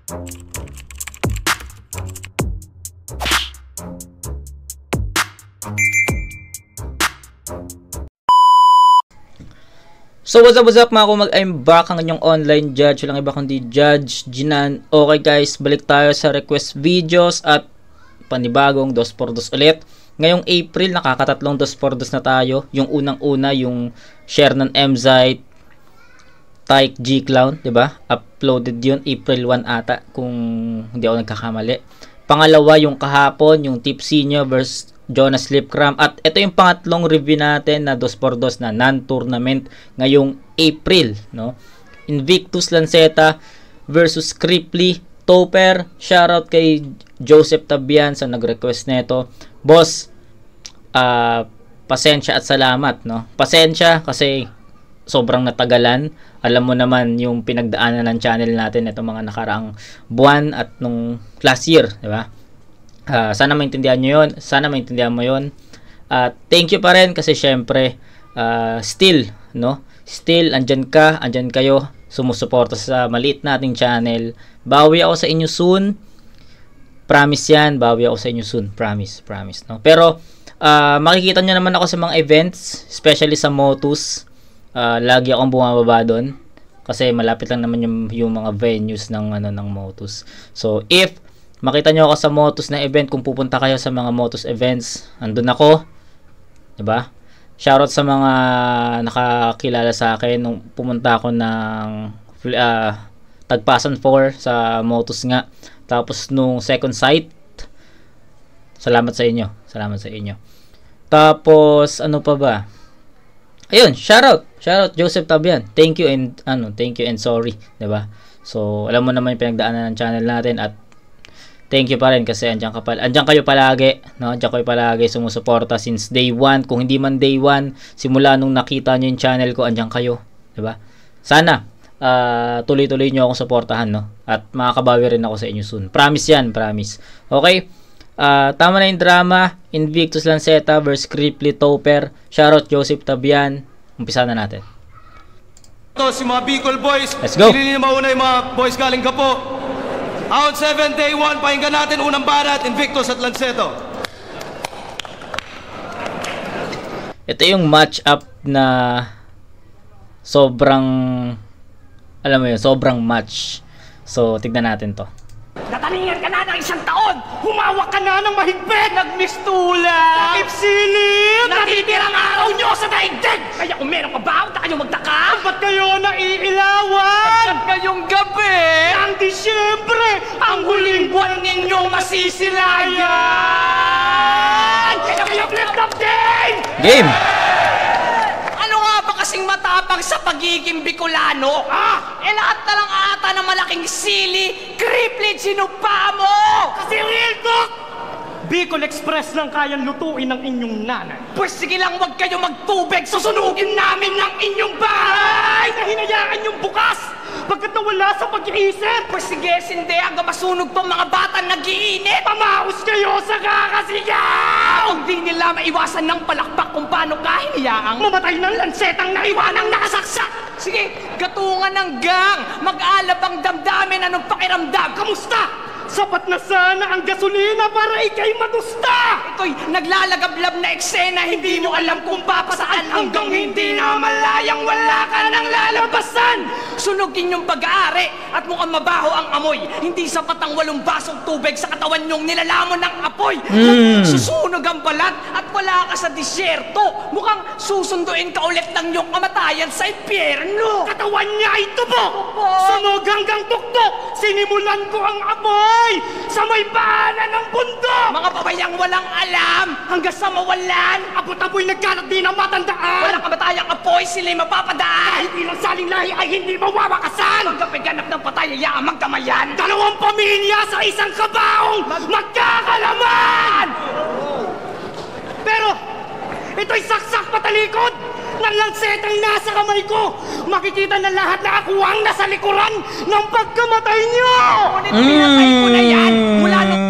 So what's up mga kumag, I'm back, ang inyong online judge, walang iba kundi Judge Jinan. Okay guys, balik tayo sa request videos at panibagong 2x2 ulit. Ngayong April, nakakatatlong 2x2 na tayo. Yung unang-una, yung share ng MZite Tyke G Clown, diba? Uploaded yun, April 1 ata, kung hindi ako nagkakamali. Pangalawa, yung kahapon, yung Tipsy nyo versus Jonas Lipcram. At ito yung pangatlong review natin na 2x2 na non-tournament ngayong April, no? Invictus Lanceta versus Cripply Topper. Shoutout kay Joseph Tabian sa nag-request nito. Boss, pasensya at salamat, no? Pasensya kasi sobrang natagalan. Alam mo naman yung pinagdaanan ng channel natin itong mga nakaraang buwan at nung last year, di ba? Sana maintindihan nyo yun. Sana maintindihan mo yun. Thank you pa rin kasi syempre still, no? Still, andyan ka, andyan kayo, sumusuporta sa maliit nating channel. Bawi ako sa inyo soon. Promise yan, bawi ako sa inyo soon. Promise, no? Pero makikita nyo naman ako sa mga events, especially sa Motus. Lagi akong bumababa doon kasi malapit lang naman yung mga venues ng ng Motus. So if makita nyo ako sa Motus na event, kung pupunta kayo sa mga Motus events, andun ako, diba? Shoutout sa mga nakakilala sa akin nung pumunta ako ng Tagpasan 4 sa Motus nga. Tapos nung second sight, salamat sa inyo. Tapos ano pa ba? Ayun, shoutout Joseph Tabian. Thank you and sorry, 'di ba? So, alam mo naman yung pinagdaanan ng channel natin at thank you pa rin kasi andyan kayo palagi, no? Andyan kayo palagi sumusuporta since day 1. Kung hindi man day 1, simula nung nakita niyo yung channel ko, andyan kayo, 'di ba? Sana tuloy-tuloy niyo akong suportahan, no? At makakabawi rin ako sa inyo soon. Promise 'yan, promise. Okay? Tama na yung drama. Invictus Lanceta versus Cripply Topper. Shoutout Joseph Tabian. Umpisa na natin. Ito si mga Bicol Boys. Let's go. Pinili mauna yung mga boys galing Kapo. Round 7, day 1. Pakinggan natin unang banat, Invictus at Lanceto. Ito yung match-up na sobrang, alam mo yun, sobrang match. So, tignan natin to. Natalingan ka na ng isang taon! Humawak ka na ng mahigpit! Nagmistula! Nakipsilip! Natitirang araw nyo sa daigdig! Kaya kung meron ka ba, huwag na kayong magtaka! Ba't kayo naiilawan? At kayong gabi ng Disyembre, ang huling buwan ninyong masisilayan! Kaya kayo flip-top din! Game! Kasing matapang sa pagiging Bicolano. Lahat na lang ata ng malaking sili, Cripply sinumpa mo! Kasi real talk! Bicol Express lang kayang lutuin ng inyong nanay. Pues sige lang, huwag kayo magtubig, susunugin namin ng inyong bahay! Na hinayaan yung bukas! Pagkat nawala sa pag-iisip! Pues sige, sindi, hanggang masunog tong mga bata nag-iinit! Pamaus kayo sa kakasigaw! Hindi nila maiwasan ng palakpak kung paano ka hiniyaang mamatay ng lansetang naiwanang nakasaksak! Sige, gatungan ng gang! Mag-alab ang damdamin, anong pakiramdam? Kamusta? Sapat na sana ang gasolina para ikay matusta! Ito'y naglalagablab na eksena, hindi mo alam kung papasaan hanggang hindi na malayang wala ka ng lalabasan! Sunugin yung pag-aari at mukhang mabaho ang amoy. Hindi sapat ang 8 basong tubig sa katawan yung nilalamon ng apoy. Susunog ang balat at wala ka sa disyerto. Mukhang susunduin ka ulit ng yung kamatayan sa impyerno. Katawan niya ay tubo! Sunog hanggang tuktok! Sinimulan ko ang apoy! Sa may paanan ng bundok! Mga babayang walang alam hanggang sa mawalan. Abot-aboy nagkalat din ang matandaan. Walang kamatayang apoy, sila'y mapapadaan. Kahit ilang saling lahi ay hindi mawawakasan. Pagkapit ganap ng patay ay yaamang kamayan. 2 pamilya sa isang kabaong magkakalaman! Pero ito'y saksak patalikod ng lansetang nasa kamay ko. Makikita na lahat na ako ang nasa likuran ng pagkamatay niyo! Ngunit pinatay ko na yan mula nung...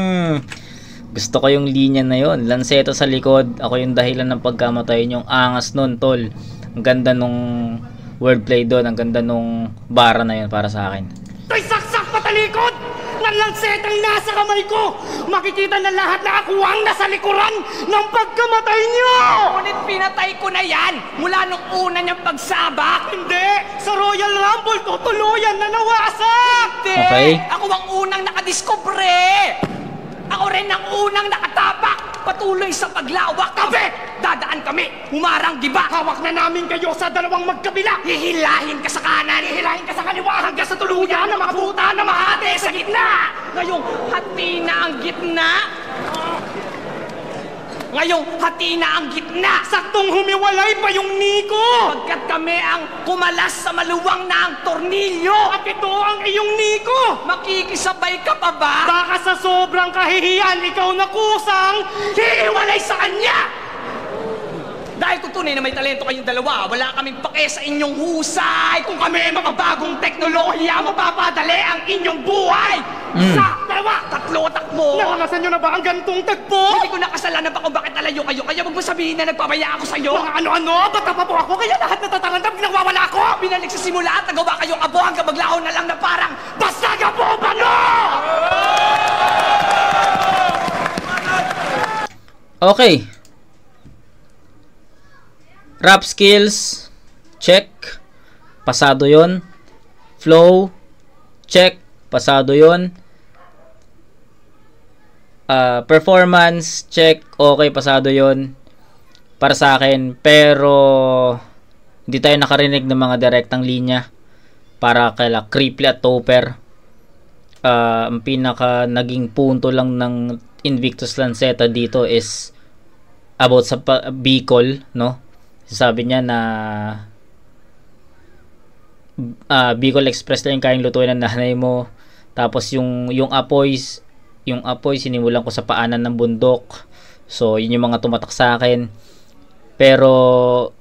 Gusto ko yung linya na yon. Lanceta sa likod, ako yung dahilan ng pagkamatay niyo. Ang angas nun, tol. Ang ganda nung wordplay doon. Ang ganda nung bara na yun para sa akin. Ito'y saksak patalikod ng lansetang nasa kamay ko. Makikita na lahat na ako ang nasa likuran ng pagkamatay niyo. Ngunit pinatay ko na yan mula nung una niyang pagsabak. Hindi! Sa Royal Rumble ko, tuluyan na nawasak! Hindi! Okay. Ako ang unang nakadiskubre! Ako rin ang unang nakatapak! Patuloy sa paglawak kami! Dadaan kami! Humarang giba! Hawak na namin kayo sa dalawang magkabila! Hihilahin ka sa kanan! Hihilahin ka sa kaliwa! Hanggang sa tuluyan na mga puta na mahati sa gitna! Ngayong hati na ang gitna! Ngayong hati na ang gitna! Saktong humiwalay pa yung niko! Pagkat kami ang kumalas sa maluwang na ang tornilyo! At ito ang iyong niko! Makikisabay ka pa ba? Baka sa sobrang kahihiyan, ikaw na kusang hihiwalay sa kanya! Dahil kung tunay na may talento kayong dalawa, wala kaming pake sa inyong husay. Kung kami mga bagong teknolohiya, mapapadali ang inyong buhay. Sa dalawa, tatlo takbo. Nakalasan nyo na ba ang gantong tagpo? Hindi ko nakasalanan pa kung bakit nalayo kayo. Kaya wag mo sabihin na nagpapaya ako sa'yo. Mga ano-ano, bata pa po ako, kaya lahat natatangandam, pinagwawala ko. Binalik sa simula at nagawa kayong abo hanggang maglaho na lang na parang basaga po ba no? Okay. Rap skills, check. Pasado yon. Flow, check. Pasado yon. Performance, check. Okay, pasado yon para sa akin. Pero hindi tayo nakarinig ng mga direktang linya para kaila Cripply at Topper. Ang pinaka naging punto lang ng Invictus Lanceta dito is about sa Bicol, no? Sabi niya na Bicol Express lang kayang lutuin ng nanay mo. Tapos yung apoy sinimulan ko sa paanan ng bundok. So yun yung mga tumatak sa akin. Pero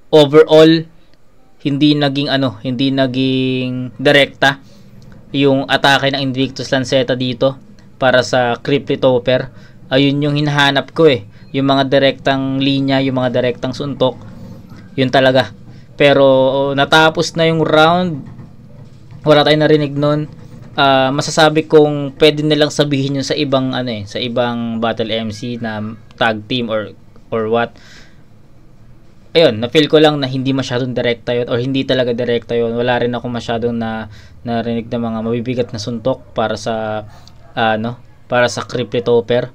overall hindi naging direkta yung atake ng Invictus Lanceta dito para sa Cripply Topper. Ayun yung hinahanap ko eh. Yung mga direktang linya, yung mga direktang suntok, yun talaga. Pero natapos na yung round, wala tayong narinig nun. Masasabi kong pwede nilang sabihin yun sa ibang sa ibang battle MC na tag team or what. Ayun, na-feel ko lang na hindi masyadong direkta yun or hindi talaga direkta yun. Wala rin ako masyadong narinig na mga mabibigat na suntok para sa Cripply Topper.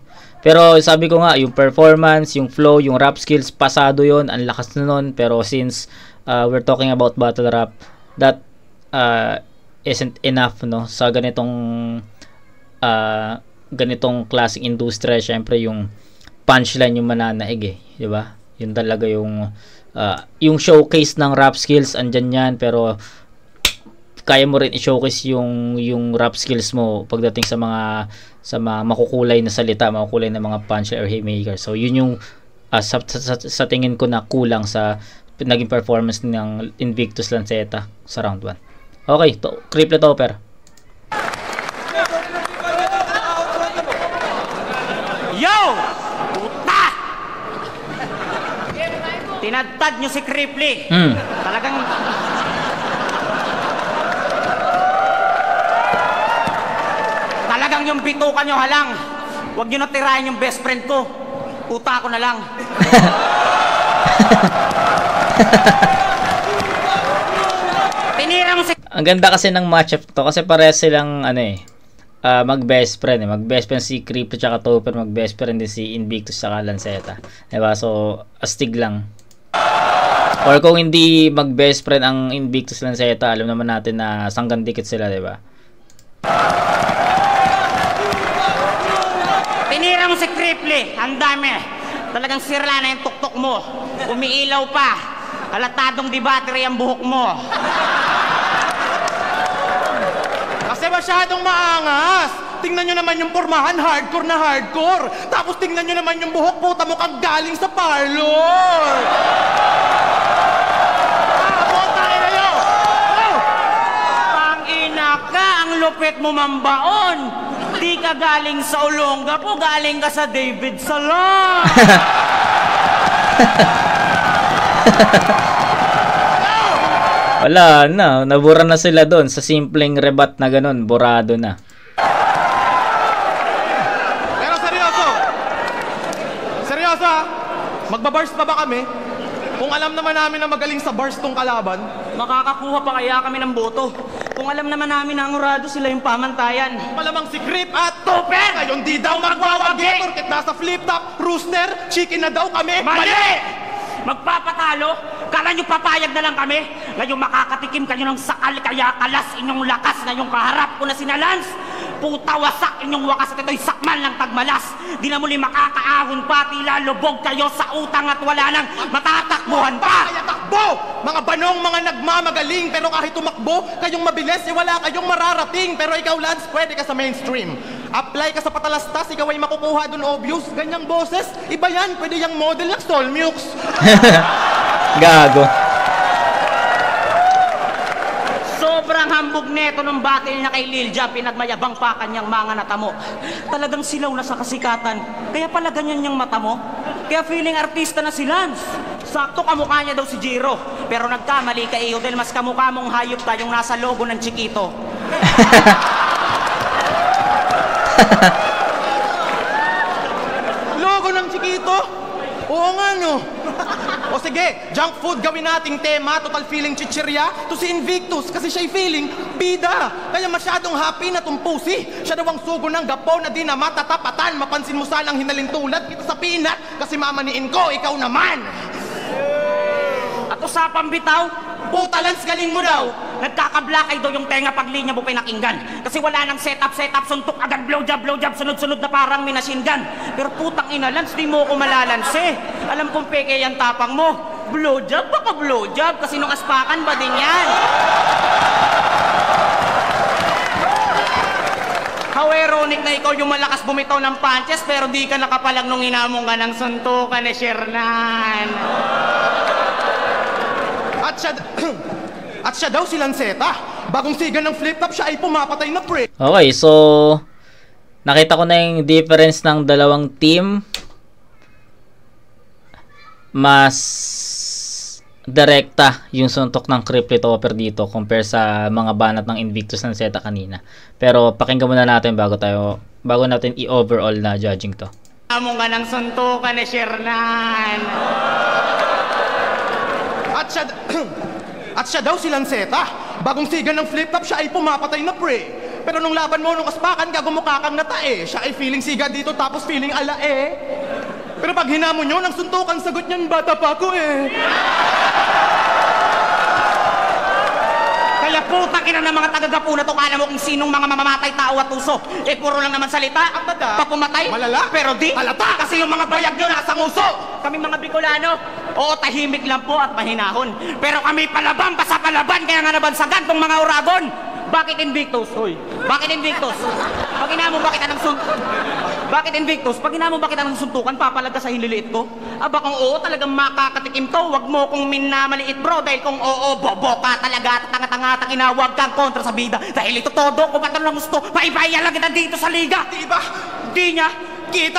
Pero sabi ko nga, yung performance, yung flow, yung rap skills, pasado yon, ang lakas na nun. Pero since we're talking about battle rap, that isn't enough, no? Sa ganitong klaseng industriya, syempre yung punchline yung mananaig eh, di ba? Yun talaga yung showcase ng rap skills, andyan yan, pero kaya mo rin i-showcase yung rap skills mo pagdating sa mga makukulay na salita, makukulay na mga punchline or haymaker. So yun yung sa tingin ko na kulang sa naging performance ng Invictus Lanceta sa round 1. Okay, Cripply Topper. Yo! Puta! Tinadtad nyo si Cripply. Talagang yung bitukan nyo halang. Huwag nyo natirahin yung best friend ko. Uta ko na lang. Tinira mo si... Ang ganda kasi ng matchup to kasi parehas silang mag-best friend. Mag-best friend si Cripply tsaka Topper, mag-best friend din si Invictus tsaka Lanceta. Diba? So, astig lang. Or kung hindi mag-best friend ang Invictus Lanceta, alam naman natin na sanggan dikit sila, diba? Tinira mo si Cripply. Ang dami. Talagang sirla na yung tuktok mo. Umiilaw pa. Kalatadong di battery ang buhok mo. Kasi masyadong maangas. Tingnan nyo naman yung pormahan, hardcore na hardcore. Tapos tingnan nyo naman yung buhok, puta mo kang galing sa parlor. Pangina nyo! Pangina ka, ang lupit mo mambaon. Di ka galing sa Olonga po, galing ka sa David Salon. Wala na, nabura na sila doon sa simpleng rebat na ganun, borado na. Magbabars pa ba kami? Kung alam naman namin na magaling sa bars tong kalaban. Makakakuha pa kaya kami ng boto? Kung alam naman namin na ang urado sila yung pamantayan. Malamang si Grip at Topper! Ngayon di daw magwawagi! Porket nasa flip-top, rooster, chicken na daw kami! Mali! Magpapatalo? Kala nyo papayag na lang kami? Ngayon makakatikim kayo ng sakal kaya kalas inyong lakas ngayong kaharap ko na si Lance. Puta wasak inyong wakas at ito'y sakmal ng tagmalas. Di na muli makakaahon pa, tila lubog kayo sa utang at wala nang matatakbuhan pa. Kaya takbo! Mga banong, mga nagmamagaling, pero kahit tumakbo, kayong mabilis, wala kayong mararating. Pero ikaw, Lance, pwede ka sa mainstream. Apply ka sa patalastas, ikaw ay makukuha dun obvious. Ganyang boses, iba yan, pwede yung model ng Solmux. Gago. Sobrang hambog neto ng battle na kay Lil Jon, pinagmayabang pa kanyang mga natamo. Talagang silaw na sa kasikatan, kaya pala ganyan niyang mata mo. Kaya feeling artista na si Lance. Sakto kamukha niya daw si Jiro, pero nagkamali ka iyo dahil mas kamukha mong hayop tayong nasa logo ng Chiquito. Logo ng Chiquito? Oo nga no. O sige, junk food gawin nating tema, total feeling chichirya. To si Invictus, kasi siya'y feeling bida. Kaya masyadong happy na tumpusi. Siya daw ang sugo ng gapo na di na matatapatan. Mapansin mo sanang hinalintulad kita sa pinat. Kasi mamaniin ko, ikaw naman. At usapang bitaw, Puta, Lance, galing mo daw. nagkakablakay daw yung tenga pag linya mo pinakinggan. Kasi wala nang setup, suntok agad, blowjob, sunod-sunod na parang minachine gun. Pero putang ina, Lance, di mo ako malalanse. Alam kong peke yan tapang mo. Blowjob? Baka blowjob, kasi nung aspakan ba din yan? How ironic na ikaw yung malakas bumitaw ng punches pero di ka nakapalag nung inamong ka ng suntukan ni Shernan. At siya daw si Lanceta. Bagong siga ng flip-top, siya ay pumapatay na pre. Okay, so nakita ko na yung difference ng dalawang team. Mas direkta yung suntok ng Cripplet Topper dito compare sa mga banat ng Invictus ng Zeta kanina. Pero pakinggan muna natin bago natin i-overall na judging to. Among ka ng suntukan ni Shernan. At siya daw si Lanceta. Bagong siga ng flip-top, siya ay pumapatay na pre. Pero nung laban mo, nung aspakan ka, gumukha kang natae. Siya ay feeling siga dito, tapos feeling alae. Pero pag hinamon nyo, nang suntukan, sagot niyan, bata pa ako eh. Kaya puta kina ng mga taga-gapo na to, kala mo kung sinong mga mamamatay tao at uso. Eh puro lang naman salita. Papumatay. Malala. Pero di. Halata. Kasi yung mga bayag nyo nasa nguso. Kami mga Bicolano, oo, tahimik lang po at mahinahon. Pero kami palaban, pasapalaban, kaya nga nabansagan tong mga uragon. Bakit Invictus? Hoy, bakit Invictus? Pag inamo bakit anong suntukan? Bakit Invictus? Pag inamo bakit anong suntukan, papalag ka sa hililiit ko? Aba kung oo, talagang makakatikim to. Wag mo kong minamaliit bro, dahil kung oo, bobo ka talaga at tanga-tanga inawag kang kontra sa bida. Dahil ito todo, kung paano lang gusto, paipaya lang kita dito sa liga. Diba? Di niya. Kita!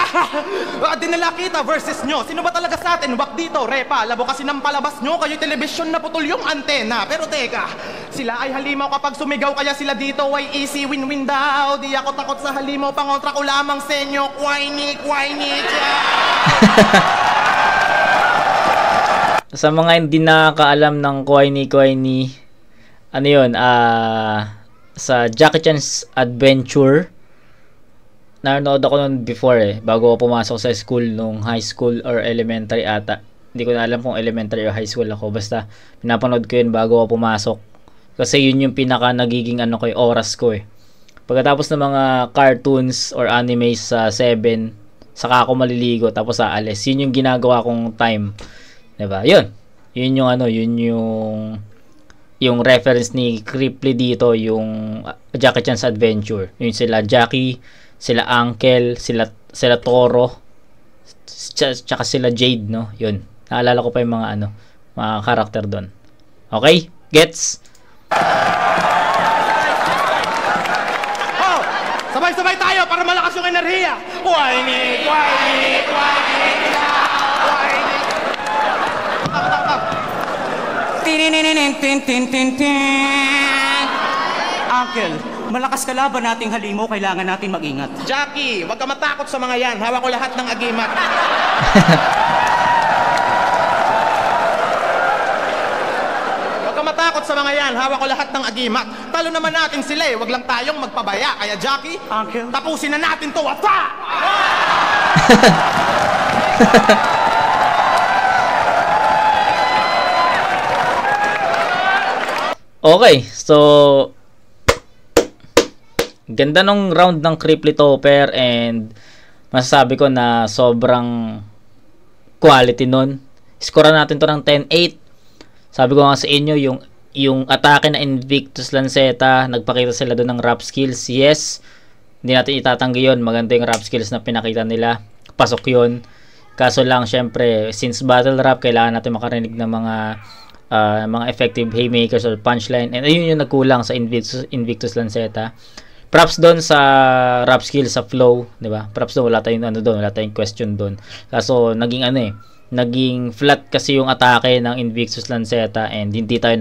Dinala kita versus nyo. Sino ba talaga sa atin? Wak dito, repa. Labo kasi ng palabas nyo. Kayo'y telebisyon na putol yung antena. Pero teka, sila ay halimaw kapag sumigaw. Kaya sila dito ay easy win-win daw. Di ako takot sa halimaw. Pangontra ko lamang sa inyo. Kwayni. Sa mga hindi nakakaalam ng Kwayni, ano yun, sa Jackie Chan's Adventure, nanonood ako nun before bago ako pumasok sa school nung high school or elementary ata. Hindi ko na alam kung elementary or high school ako. Basta pinapanood ko yun bago ako pumasok. Kasi yun yung pinaka nagiging oras ko Pagkatapos ng mga cartoons or anime sa 7, saka ako maliligo tapos aalis. Yun yung ginagawa kong time. Diba? Yun yung reference ni Cripplet dito, yung Jackie Chan's Adventure. Yun sila Jackie, sila Uncle, sila Toro, tsaka sila Jade, no? Yun. Naalala ko pa yung mga mga karakter doon. Okay? Gets? Oh! Sabay-sabay tayo para malakas yung enerhiya. Kwayni. Uncle, malakas kalaban nating halimaw, kailangan natin mag-ingat. Jackie, wag ka matakot sa mga yan. Hawak ko lahat ng agimat. matakot sa mga yan. Hawak ko lahat ng agimat. Talo naman natin sila eh. Wag lang tayong magpabaya. Kaya Jackie, Uncle, tapusin na natin to. Wapa! Okay, so ganda nung round ng Cripply Topper and masasabi ko na sobrang quality nun. Score natin to ng 10-8. Sabi ko nga sa inyo, yung atake na Invictus Lanceta, nagpakita sila doon ng rap skills. Yes, hindi natin itatanggi yun. Maganda yung rap skills na pinakita nila. Pasok yun. Kaso lang, syempre, since battle rap, kailangan natin makarinig ng mga effective haymakers or punchline, and ayun yung nagkulang sa Invictus Lanceta. Props doon sa rap skill, sa flow, di ba? Props doon, wala tayong question doon. Kaso naging flat kasi yung atake ng Invictus Lanceta and hindi tayo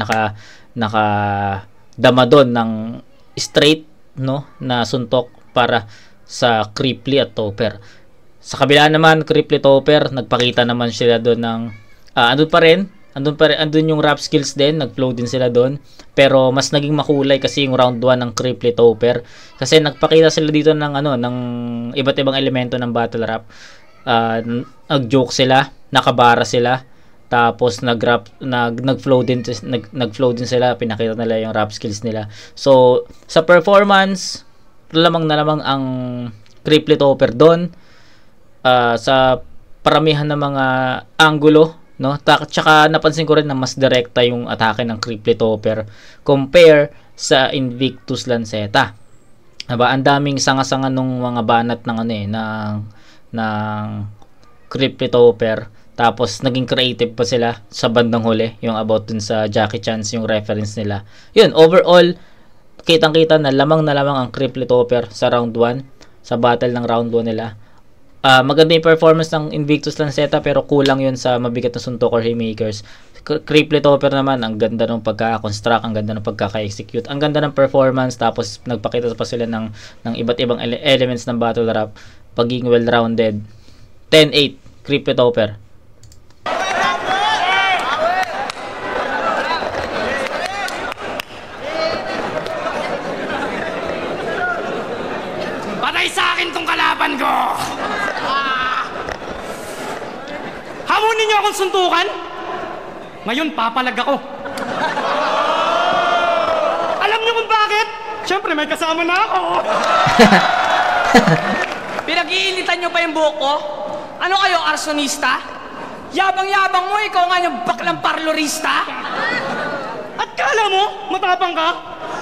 nakadama doon ng straight, no, na suntok para sa Cripply at Topper. Sa kabila naman, Cripply Topper, nagpakita naman sila doon ng andun yung rap skills din, nag-flow din sila doon. Pero mas naging makulay kasi yung round 1 ng Cripply Topper. Kasi nagpakita sila dito ng ng iba't ibang elemento ng battle rap. Nag-joke sila, nakabara sila. Tapos nag-flow din sila, pinakita nila yung rap skills nila. So, sa performance, lamang na lamang ang Cripply Topper doon. Sa paramihan ng mga angulo, no? Tsaka napansin ko rin na mas direkta yung atake ng Cripply Topper compare sa Invictus Lanceta. Diba? Ang daming sanga-sanga nung mga banat ng Cripply Topper. Tapos naging creative pa sila sa bandang huli, yung about dun sa Jackie Chance, yung reference nila. Yun, overall, kitang-kita na lamang ang Cripply Topper sa round 1, sa battle ng round 1 nila. Maganda yung performance ng Invictus Lanceta pero kulang yun sa mabigat na suntok or haymakers. Cripply Topper naman, ang ganda ng pagka-construct, ang ganda ng pagka-execute, ang ganda ng performance, tapos nagpakita pa sila ng iba't ibang elements ng battle rap, pagiging well-rounded. 10-8, Cripply Topper. patay sa akin tong kalaban ko! Hamunin niyo akong suntukan? Ngayon, papalag ako. Alam niyo kung bakit? Siyempre, may kasama na ako. Pinag-iinitan niyo pa yung buhok ko? Ano kayo, arsonista? Yabang-yabang mo, ikaw nga yung baklang parlorista? At kala mo, matapang ka?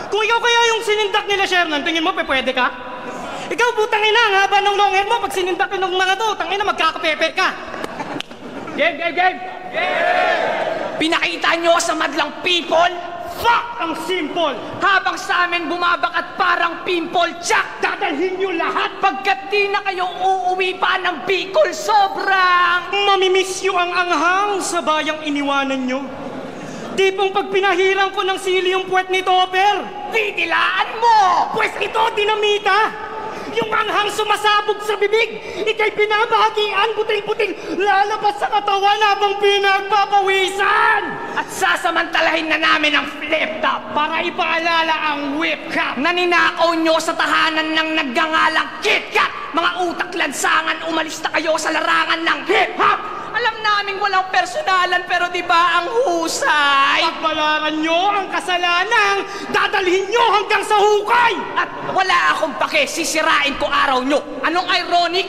Kung ikaw kaya yung sinindak nila, Shernan, tingin mo, pwede ka? Ikaw, putang ina, ang haba ng long hair mo, pag sinindak ng mga to, tangina, magkakapepe ka. Game! Pinakita nyo sa madlang people? Fuck ang simple! Habang sa amin bumabakat parang pimple, tsak! Dadalhin nyo lahat pagkat di na kayo uuwi pa ng Bicol. Sobrang mamimiss nyo ang anghang sa bayang iniwanan nyo. Tipong pag pinahiran ko ng sili yung puwet ni Topper, titilaan mo! Pwes ito, dinamita! Yung anghang sumasabog sa bibig, ikay pinabahagian, puting-puting lalabas sa katawan habang pinagpapawisan! At sasamantalahin na namin ang flip top para ipaalala ang whip cap na ninakaw nyo sa tahanan ng naggangalang KitKat! Mga utak lansangan, umalis na kayo sa larangan ng hip-hop! Alam naming walang personalan pero di ba ang husay? Pagbayaran nyo ang kasalanang dadalhin nyo hanggang sa hukay! At wala akong pake, sisirain ko araw nyo. Anong ironic?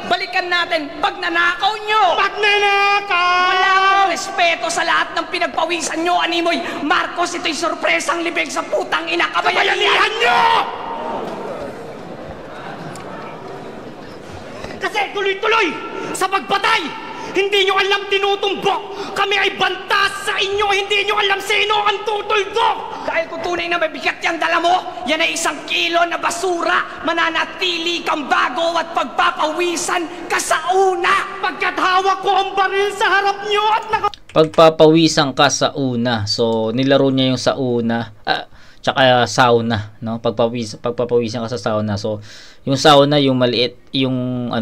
Balikan natin pag nanakaw nyo! Pag nanakaw! Wala akong respeto sa lahat ng pinagpawisan nyo, Animoy. Marcos, ito'y sorpresang libig sa putang ina. Kabayanihan nyo! Kasi tuloy-tuloy sa pagpatay, hindi nyo alam tinutumbok. Kami ay bantas sa inyo, hindi nyo alam sino ang tutuldok. Dahil kung tunay na mabigat yung dala mo, yan ay 1 kilo na basura. Mananatili kang bago at pagpapawisan ka sa una. Pagkat hawak ko ang baril sa harap nyo at Pagpapawisan ka sa una. So, nilaro niya yung sa una. Tsaka sauna, no? Pagpapawisan ka sa sauna. So, yung sauna, yung maliit, yung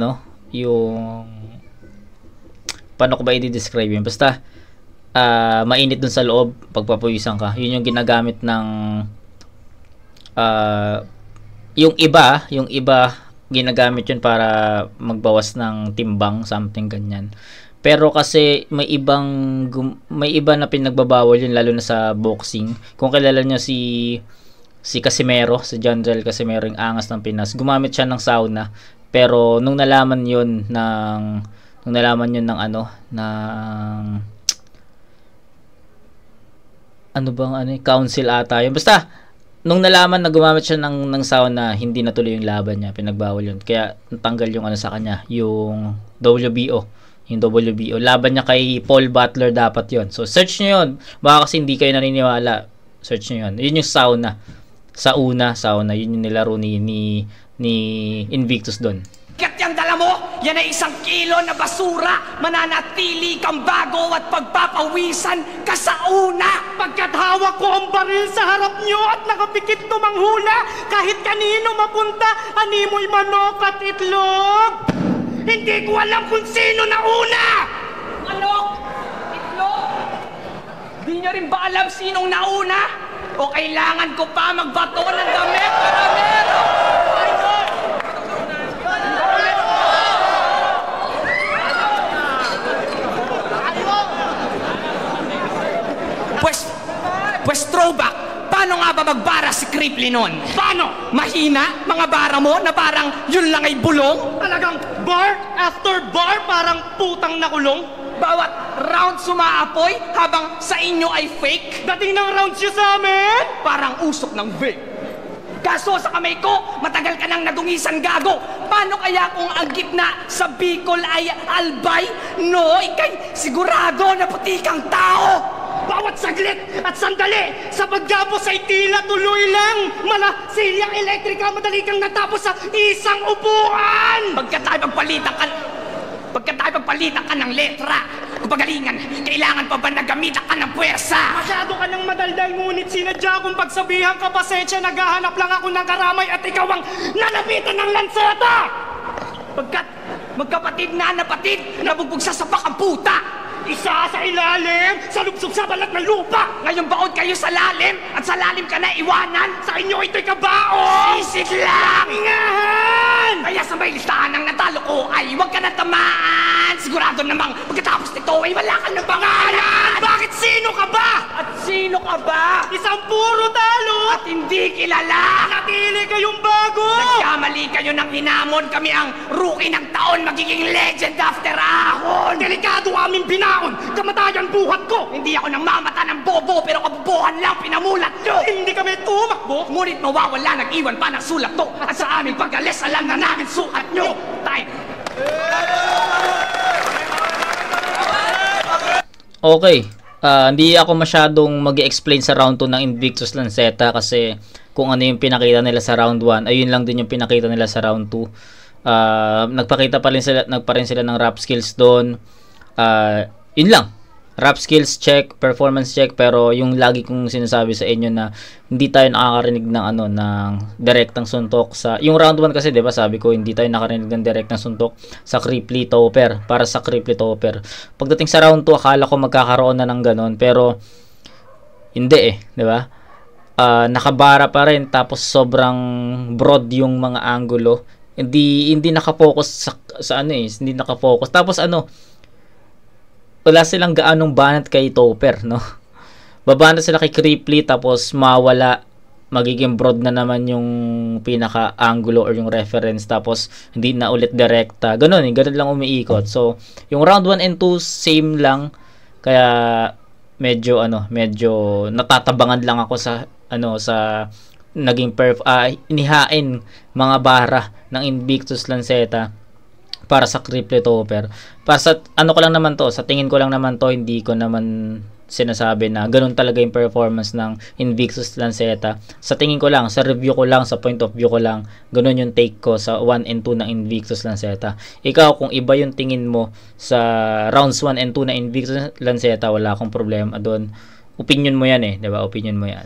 paano ko ba i-describe yun? Basta, mainit dun sa loob, pagpapawisan ka. Yun yung ginagamit ng yung iba ginagamit yun para magbawas ng timbang, something ganyan. Pero kasi may iba na pinagbabawal yun, lalo na sa boxing. Kung kilala nyo si Casimero, si John Joel Casimero, yung angas ng Pinas, gumamit siya ng sauna. Pero nung nalaman yun ng council ata yun. Basta nung nalaman na gumamit siya ng sauna, hindi natuloy yung laban niya, pinagbawal yun. Kaya natanggal yung sa kanya, yung WBO. Yung WBO. Laban niya kay Paul Butler dapat yun. So search nyo yun. Baka kasi hindi kayo naniniwala. Search nyo yun. Yun yung sauna. Sauna. Yun yung nilaro ni Invictus doon. Kat yung dala mo, yan ay 1 kilo na basura. Mananatili kang bago at pagpapawisan ka sa una. Pagkat hawak ko ang baril sa harap nyo at nakapikit tumanghula, kahit kanino mapunta, animoy manok at itlog. Hindi ko alam kung sino na una. Manok? Itlog? Di nyo rin ba alam sinong nauna? O kailangan ko pa magbato ng damit para meron? Pues throwback, paano nga ba magbara si Cripply nun? Paano? Mahina? Mga bara mo na parang yun lang ay bulong? Talagang bar after bar parang putang nakulong? Bawat round sumaapoy habang sa inyo ay fake? Dating ng rounds yun sa amin? Parang usok ng vape. Kaso sa kamay ko, matagal ka nang nadungisan, gago. Paano kaya kung ang gitna sa Bicol ay albay? No, ikay sigurado na puti kang tao. Bawat saglit at sandali sa paggapos ay tila tuloy lang. Mala silyang elektrika, madali kang natapos sa isang upuan. Pagka tayo pagpalitan ka ng letra, kupagalingan, kailangan pa ba na gamitan ka ng puwersa? Masyado ka ng madaldal, ngunit sinadya kong pagsabihan ka, pasensya, naghahanap lang ako ng karamay at ikaw ang nalapitan ng lanseta! Pagkat magkapatid na napatid, nabugbog sa sapak ang puta! Isa sa ilalim, sa lubsob sa balat ng lupa. Ngayon baon kayo sa lalim, at sa lalim ka na iwanan. Sa inyo ito'y kabaon. Sisig lang! Ingahan! Kaya sa may listahan ng natalo ko ay huwag ka na tamaan. Sigurado namang pagkatapos nito ay wala ka ng pangalan. Bakit sino ka ba? At sino ka ba? Isang puro talo. At hindi kilala. Natili kayong bago. Nagkamali kayo ng hinamon. Kami ang rookie ng taon, magiging legend after ahon. Delikado aming binahon. Kamatayan buhat ko. Hindi ako nang mamata ng bobo, pero kabubuhan lang pinamulat nyo. Hindi kami tumakbo. Ngunit mawawala, nag-iwan pa ng sulat to. At sa aming pag-alis, alam na namin sukat nyo. Time. Okay. Hindi ako masyadong mag-explain sa round 2 ng Invictus Lanceta kasi kung ano yung pinakita nila sa round 1, ayun lang din yung pinakita nila sa round 2. Nagpa rin sila ng rap skills doon. Yun lang, rap skills check, performance check, pero yung lagi kong sinasabi sa inyo na hindi tayo nakakarinig ng ng direktang suntok sa yung round 1 kasi 'di ba, sabi ko hindi tayo nakarinig ng direktang suntok sa Cripply Topper, para sa Cripply Topper. Pagdating sa round 2 akala ko magkakaroon na ng ganon, pero hindi 'di ba? Nakabara pa rin, tapos sobrang broad yung mga angulo. Hindi nakafocus sa hindi nakafocus. Tapos wala silang gaanong banat kay Topper, no? Babanat sila kay Cripply, tapos mawala, magiging broad na naman yung pinaka-angulo or yung reference, tapos hindi na ulit direkta. Ganun lang umiikot. So, yung round 1 and 2, same lang. Kaya, medyo natatabangan lang ako sa naging inihain mga bara ng Invictus Lanceta para sa Cripply Topper. Para sa ko lang naman to, sa tingin ko lang naman to, hindi ko naman sinasabi na ganun talaga yung performance ng Invictus Lanceta. Sa tingin ko lang, sa review ko lang, sa point of view ko lang, ganun yung take ko sa 1 and 2 ng Invictus Lanceta. Ikaw, kung iba yung tingin mo sa rounds 1 and 2 na Invictus Lanceta, wala akong problema doon. Opinion mo yan 'di ba? Opinion mo yan.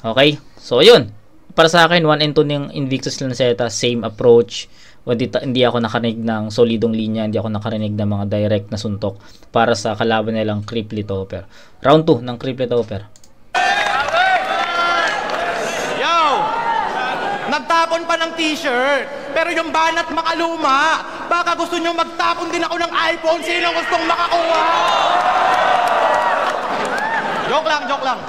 Okay? So, yun. Para sa akin, 1 and 2 ng Invictus Lanceta, same approach. o hindi ako nakarinig ng solidong linya, hindi ako nakarinig ng mga direct na suntok para sa kalaban nilang Cripply Topper. Round 2 ng Cripply Topper. Yo! Nagtapon pa ng t-shirt, pero yung banat makaluma. Baka gusto nyo magtapon din ako ng iPhone. Sino gustong makakuha? Joke lang.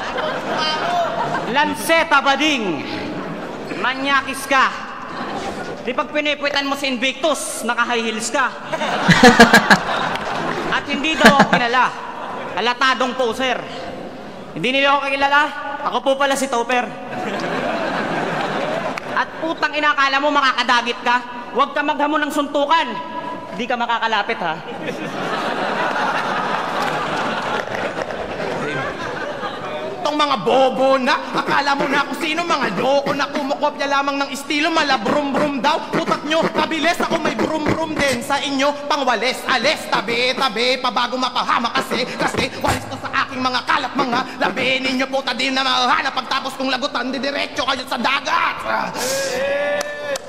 Lanceta Bading, manyakis ka. Di pag pinipwitan mo si Invictus, naka-high heels ka. At hindi daw ako kilala. Halatadong poser. Hindi nila ako kilala. Ako po pala si Topper. At putang inakala mo makakadagit ka. Huwag ka maghamon ng suntukan. Di ka makakalapit, ha? Itong mga bobo na, akala mo na kung sino, mga loko na kumukopya lamang ng estilo, mala brum-brum daw. Putak nyo, kabilis ako may brum-brum din sa inyo, pangwales, ales, tabi, pabago mapahama kasi walis to sa aking mga kalat, mga labi ninyo puta din na mahanap. Pagtapos kong lagutan, didiretso kayo sa dagat.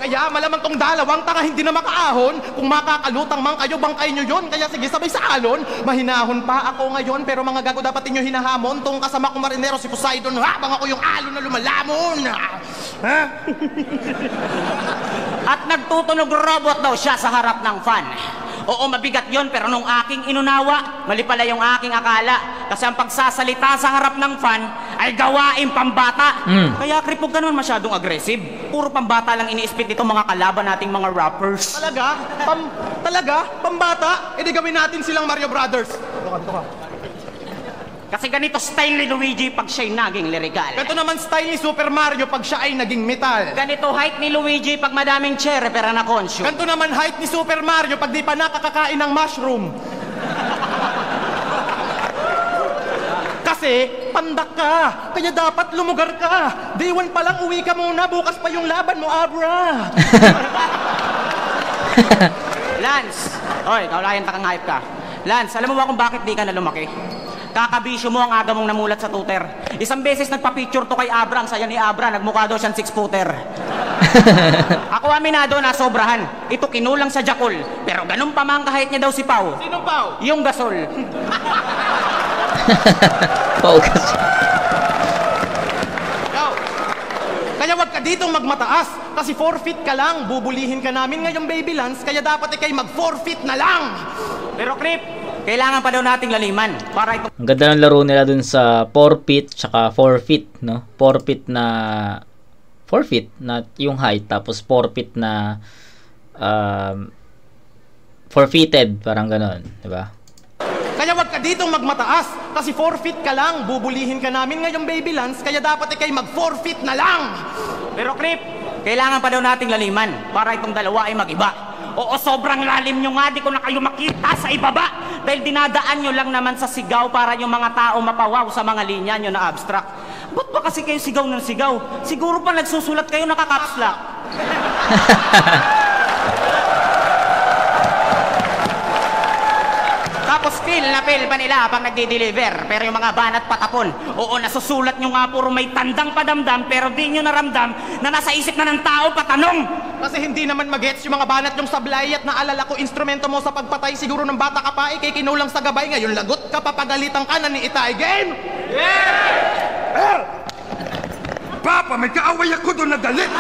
Kaya malamang tong dalawang tanga hindi na makaahon. Kung makakalutang man kayo, bangkay nyo yun. Kaya sige, sabay sa alon. Mahinahon pa ako ngayon, pero mga gago dapat inyo hinahamon. Tong kasama kong marinero si Poseidon, habang ako yung alon na lumalamon. Ha? At nagtutunog robot daw siya sa harap ng fan. Oo, mabigat yon, pero nung aking inunawa, mali pala yung aking akala. Kasi ang pagsasalita sa harap ng fan ay gawain pambata. Kaya kripog ka naman masyadong aggressive. Puro pambata lang iniispit dito mga kalaban nating mga rappers. Talaga? Pambata? E di gawin natin silang Mario Brothers. Tuka. Kasi ganito style ni Luigi pag siya'y naging lirikal. Ganito naman style ni Super Mario pag siya ay naging metal. Ganito height ni Luigi pag madaming cherry pero na-consume. Ganito naman height ni Super Mario pag di pa nakakakain ng mushroom. Kasi pandak ka, kaya dapat lumugar ka. Day 1 pa lang uwi ka muna, bukas pa yung laban mo, Abra. Lance, oy, kaulayan takang hype ka. Lance, alam mo ba kung bakit di ka na lumaki? Kakabisyo mo ang aga mong namulat sa tuter. Isang beses nagpa-picture to kay Abra, ang saya ni Abra, nagmukha daw siyang 6-footer. Ako aminado na sobrahan. Ito kinulang sa Jakul. Pero ganun pa man kahit niya daw si Pau. Sino Pau? Yung gasol. Pau gasol. Kaya wag ka ditong magmataas. Kasi 4 feet ka lang. Bubulihin ka namin ngayong baby Lance. Kaya dapat ikay mag 4 feet na lang. Pero Krip, kailangan pa daw nating laliman para ito. Ang ganda ng laro nila dun sa 4 feet tsaka 4 feet, no? 4 feet na yung height, tapos 4 feet na 4 feeted, parang gano'n, di ba? Kaya wag ka ditong magmataas. Kasi 4 feet ka lang. Bubulihin ka namin ngayong baby Lance. Kaya dapat ikay mag 4 feet na lang. Pero Krip, kailangan pa daw nating laliman para itong dalawa ay mag-iba. Oo, sobrang lalim nyo nga, di ko na kayo makita sa ibaba. Dahil dinadaan nyo lang naman sa sigaw para yung mga tao mapawaw sa mga linya nyo na abstract. Ba't ba kasi kayo sigaw ng sigaw? Siguro pa nagsusulat kayo nakakapslak. Tapos feel na feel pa nila pag nagdi-deliver. Pero yung mga banat patapon, oo, nasusulat nyo nga puro may tandang padamdam, pero di nyo naramdam na nasa isip na ng tao patanong. Kasi hindi naman magets yung mga banat yung sablay at naalala ko instrumento mo sa pagpatay. Siguro ng bata ka pa, ikay kinulang sa gabay. Ngayon lagot ka, papagalitan ka na ni Itay. Game! Yeah! Papa, may kaaway ako doon na galit.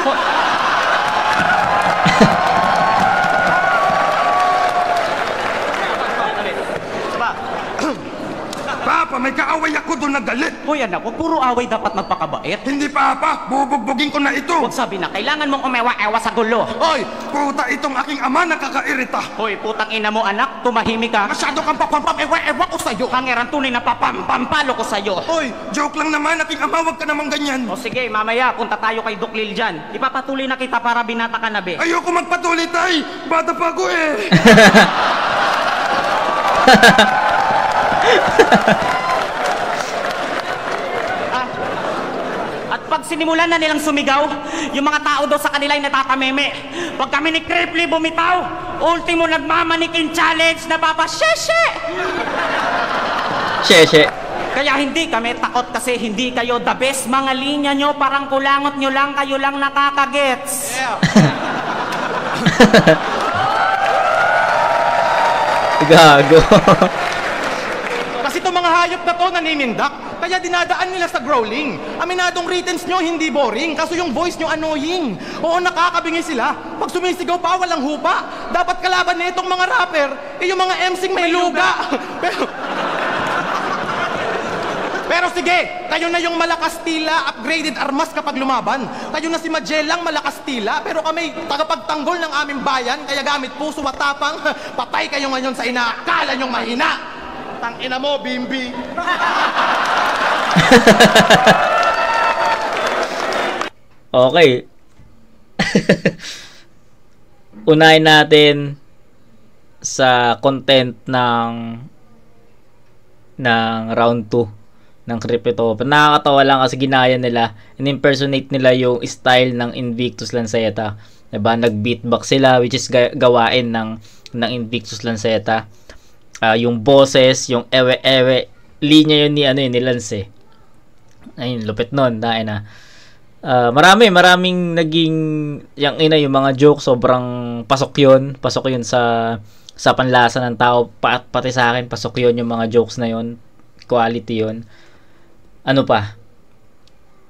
Papa, may kaaway ako doon na galit. Hoy anak, huwag puro away dapat magpakabait. Hindi, Papa. Bubugbugin ko na ito. Huwag sabi na, kailangan mong umewa-ewa sa gulo. Hoy, puta itong aking ama nakakairita. Hoy, putang ina mo anak, tumahimik ka. Masyado kang papampam-ewa-ewa ko sa'yo. Pangeran tunay na pampampalo ko sa'yo. Hoy, joke lang naman aking ama, wag ka namang ganyan. O sige, mamaya, punta tayo kay Duklil dyan. Ipapatuloy na kita para binata ka na, be. Ayoko magpatuloy, tay. Bata pa ako eh. At pag sinimulan na nilang sumigaw, yung mga tao daw sa kanila ay natatameme. Pag kami ni Cripply bumitaw, ultimo nagmamanikin challenge na papasyeshe. Sheshe. Kaya hindi kami takot kasi hindi kayo the best. Mga linya nyo, parang kulangot nyo lang, kayo lang nakakagets. Yeah. Gago. Kasi itong mga hayop na to naninindak, kaya dinadaan nila sa growling. Aminadong writtens nyo hindi boring, kaso yung voice nyo annoying. Oo, nakakabingi sila. Pag sumisigaw pa, walang hupa. Dapat kalaban na itong mga rapper, yung mga MCing may luga. Pero sige, kayo na yung malakas tila, upgraded armas kapag lumaban. Kayo na si Magellang malakas tila, pero kami tagapagtanggol ng aming bayan, kaya gamit puso at tapang, patay kayo ngayon sa inaakala nyong mahina. Tangina mo, Bimbi. Okay. Unahin natin sa content ng round 2 ng Cryptopia. Nakakatawa lang kasi ginaya nila, in-impersonate nila yung style ng Invictus Lanceta. Diba? Nag-beatbox sila, which is gawain ng Invictus Lanceta. Yung boses, yung ewe-ewe, linya yun ni Lance. Ayun, lupit nun. Dahil na. Maraming naging, yung mga joke, sobrang pasok yun sa panlasa ng tao, pati sa akin, pasok yun yung mga jokes na yun. Quality yun. Ano pa?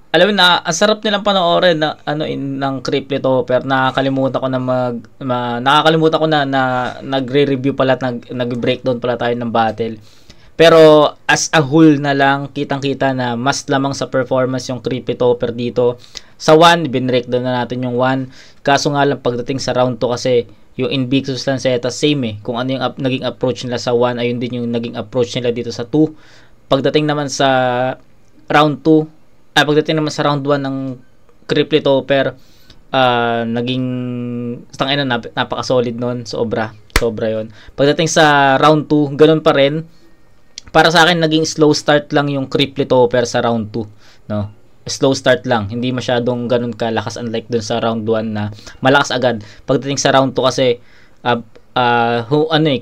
Alam mo na, ang sarap nilang panoorin ng Cryptopia. Nakakalimutan ko na nagre-review pala at nag-breakdown pala tayo ng battle. Pero as a whole na lang, kitang-kita na mas lamang sa performance yung Cryptopia dito. Sa 1, binreakdown na natin yung 1. Kaso nga lang pagdating sa round 2 kasi yung Invictus Lanceta same kung ano yung naging approach nila sa 1, ayun din yung naging approach nila dito sa 2. Pagdating naman sa round 1 ng Cryptopia, naging napaka-solid nun, sobra yun. Pagdating sa round 2, ganun pa rin. Para sa akin, naging slow start lang yung Cryptopia sa round 2, no? Slow start lang, hindi masyadong ganun kalakas, unlike dun sa round 1 na malakas agad. Pagdating sa round 2 kasi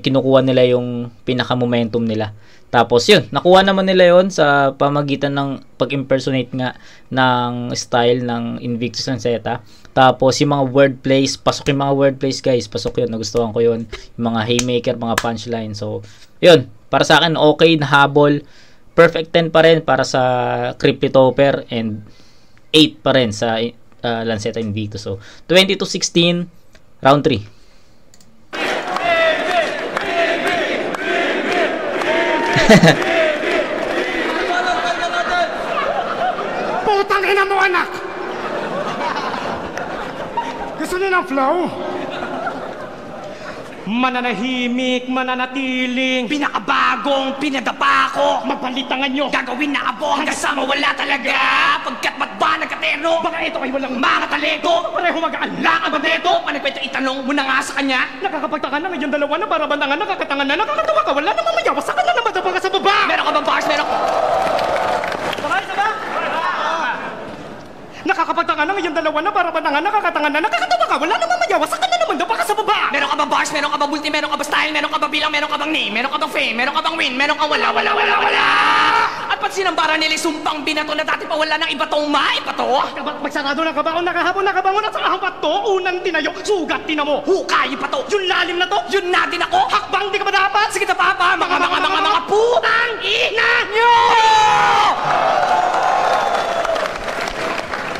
kinukuha nila yung pinaka-momentum nila. Tapos yun, nakuha naman nila yun sa pamagitan ng pag-impersonate nga ng style ng Invictus Lanceta. Tapos yung mga wordplays, pasok yung mga wordplays guys, pasok yun, nagustuhan ko yun. Yung mga haymaker, mga punchline. So, yun, para sa akin okay na habol. Perfect 10 pa rin para sa Cryptopia and 8 pa rin sa Lanceta Invictus. So, 20-16, round 3. Putang ina mo, anak! Gusto niyo ng flow? Mananahimik, mananatiling, pinakabagong, pinadapako, magpalitangan nyo, gagawin na abo hanggang sa mawala talaga. Pagkat ba't ba nagkaterno? Baka ito ay walang mga talento, pareho mag-aalang ang babeto. Panagkwento itanong mo na nga sa kanya. Nakakapagtaka na ngayon dalawa na para bandangan, nakakatangan na, nakakatawa ka, wala na mamayawa, saka na naman ka sa baba. Meron ka ba bars? Meron ka? Bakay sa ba? Nakakapagtaka na ngayon dalawa na para bandangan, nakakatangan na, nakakatawa ka, wala na mamayawa, saka na naman ka sa baba. Meron ka ba bars? Meron ka ba multi? Meron ka ba style? Meron ka ba bilang? Meron ka bang name? Meron ka bang fame? Meron ka bang win? Meron ka wala. At ba't sinambara nila sumpang binato na dati pa wala nang iba tong maipato? Magsarado ng kabaon, nakahapon, nakabangon at saka to, unang tinayo, sugat tinamo, hukay pa to, yung lalim na to, yun na din ako, hakbang di ka ba dapat? Sige ta papa, mga putang ina nyo!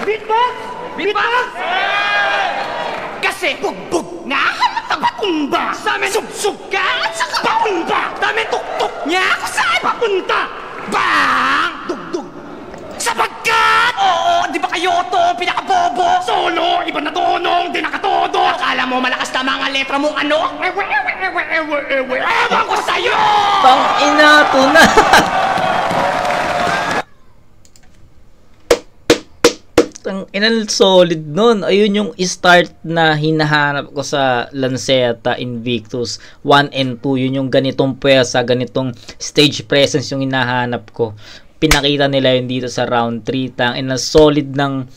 Beatbox? Beatbox? Kasi bugbog na halatang patumba sa amin subsub ka at saka patumba dami tuktok niya kung saan papunta bang dugdug sapagkat oo di ba kayo to pinakabobo solo iba na tonong di nakatodo akala mo malakas na mga letra mo ano ewan ko sa'yo pang ina to na. Ang inal solid nun. Ayun yung start na hinahanap ko sa Lanceta Invictus 1 and 2. Yun yung ganitong pwersa, ganitong stage presence yung hinahanap ko. Pinakita nila yun dito sa round 3. Tang inal solid ng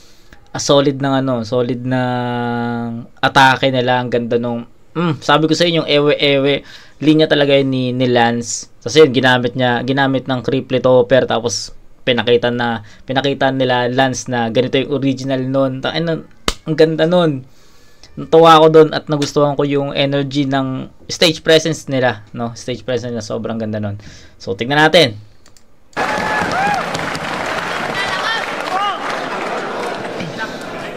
atake nila. Ang ganda nung sabi ko sa inyo yung ewe linya talaga yun ni Lance. Kasi yun ginamit ng Cryptopia tapos pinakita nila Lance na ganito yung original nun. Ang ganda nun. natuwa ako doon at nagustuhan ko yung energy ng stage presence nila, no? Stage presence nila, sobrang ganda nun. So, tingnan natin.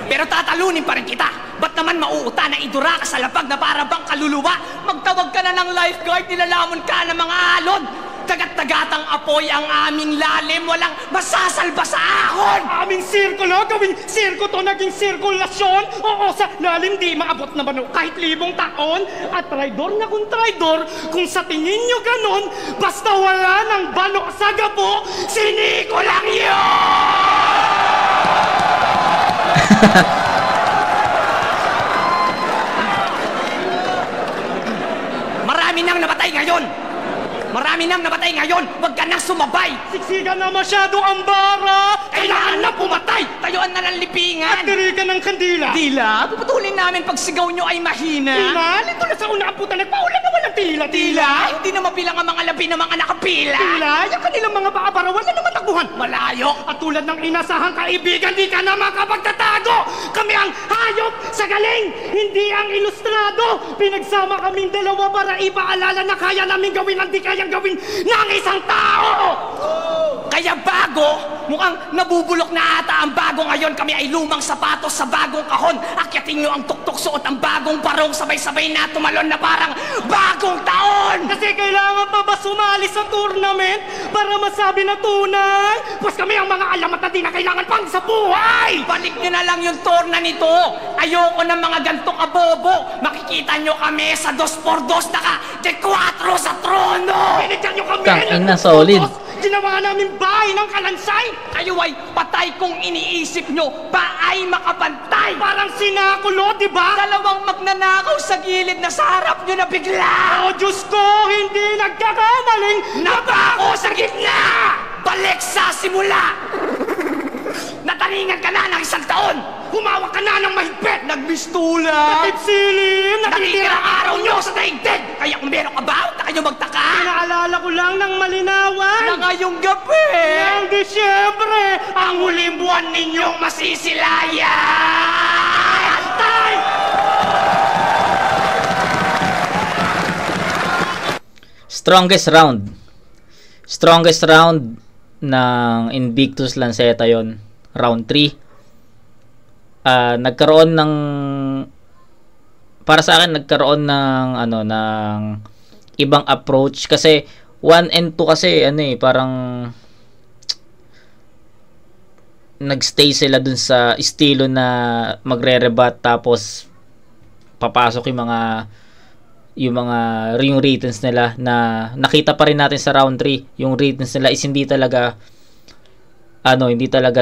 Pero tatalunin pa rin kita. Ba't naman mauuta na idura ka sa lapag na para bang kaluluwa? Magtawag ka na ng lifeguard, nilalamon ka ng mga alon. Tagat-tagatang apoy ang aming lalim, walang masasalba sa ahon. Aming sirkulo, gawing sirko to, naging sirkulasyon. Oo, sa lalim di maabot naman kahit 1,000 taon. At traidor na kung traidor, kung sa tingin nyo ganon, basta wala ng bano sa gabo, siniko lang yun! Marami nang namatay ngayon! Marami nang namatay ngayon! Huwag ka nang sumabay! Siksikan na masyado ang bara! Kailangan na pumatay! Tayuan na ng lipingan! At tiri ka ng kandila! Tila, puputulin namin pag sigaw nyo ay mahina. Tila, lito na sa una ang puta, nagpaulan na walang tila! Tila, hindi na mabilang ang mga labi ng mga nakapila. Tila, yung kanilang mga paabarawan na naman takbuhan! Malayo. At tulad ng inasahang kaibigan, di ka na makapagtatago! Kami ang hayop sa galing, hindi ang ilustrado! Pinagsama kaming dalawa para ipaalala na kaya namin gawin ang di kayang gawin ng isang tao! Kaya bago, mukhang nabubulok na ata ang bago ngayon. Kami ay lumang sapatos sa bagong kahon. Akyatin nyo ang tuktok, suot ang bagong barong. Sabay-sabay na tumalon na parang bagong taon. Kasi kailangan pa ba sumali sa tournament para masabi na tunay? Pues kami ang mga alamat na di na kailangan pang sa buhay! Balik nyo na lang yung torna nito. Ayoko ng mga gantong abobo. Makikita nyo kami sa 2x2 naka de 4 sa trono. Pinigyan nyo kami Tangina, solid. Ginawa namin bahay ng kalansay! Kayo ay patay kung iniisip nyo pa ay makapantay. Parang sinakulo, di ba? Dalawang magnanakaw sa gilid na sa harap nyo na bigla. Oh, Diyos ko, hindi nagkakamaling Napako sa gitna! Balik sa simula! Nataningan ka na ng 1 taon! Humawak ka na ng mahigpit! Nagbistula! Natipsilim! Nakitira ang araw nyo sa daigdig! Kaya kung meron ka ba, huwag na kayo magtaka! Pinaalala ko lang ng malinawan! Na ngayong gabi! Ng Disyembre! Ang huling buwan ninyong masisilayan! Tay! Strongest round ng Invictus Lanceta yon, round 3. Nagkaroon ng, para sa akin nagkaroon ng ng ibang approach kasi 1 and 2 kasi parang nagstay sila dun sa estilo na magre-rebat tapos papasok yung ratings nila na nakita pa rin natin sa round 3. Yung ratings nila is hindi talaga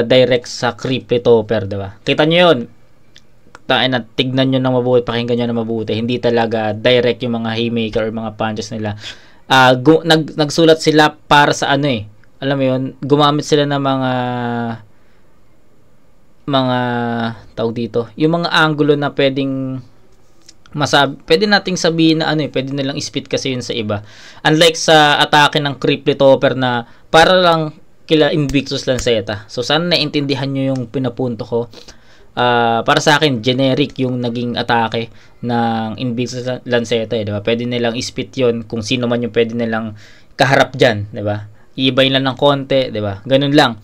direct sa creepy topper, diba? Kita nyo yun. Tignan nyo ng mabuti, pakinggan nyo ng mabuti. Hindi talaga direct yung mga haymaker or mga punches nila. Nagsulat sila para sa alam mo yun, gumamit sila ng mga tawag dito, yung mga angulo na pwede nating sabihin na pwede nilang spit kasi yun sa iba. Unlike sa atake ng creepy topper na para lang kila Invictus Lanceta. So sana naintindihan nyo yung pinapunto ko. Para sa akin, generic yung naging atake ng Invictus Lanceta, diba? Pwede nilang spit yun kung sino man yung pwede nilang kaharap dyan, diba? Iibayin lang ng konti, diba? Ganun lang.